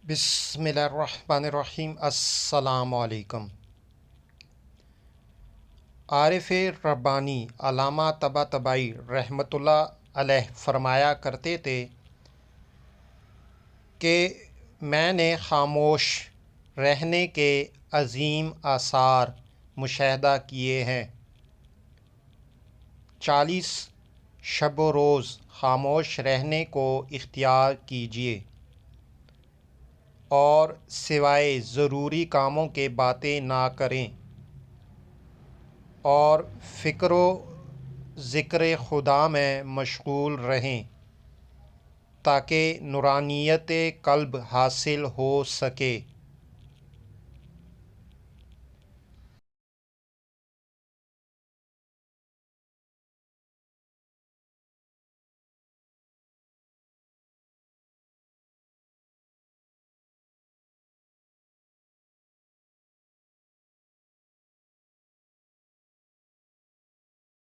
بسم اللہ الرحمن الرحیم۔ السلام علیکم۔ عارف ربانی علامہ طباطبائی رحمۃ اللہ علیہ فرمایا کرتے تھے کہ میں نے خاموش رہنے کے عظیم آثار مشاہدہ کیے ہیں۔ 40 شب و روز خاموش رہنے کو اختیار کیجیے اور سوائے ضروری کاموں کے باتیں نہ کریں اور فکر و ذکر خدا میں مشغول رہیں تاکہ نورانیت قلب حاصل ہو سکے۔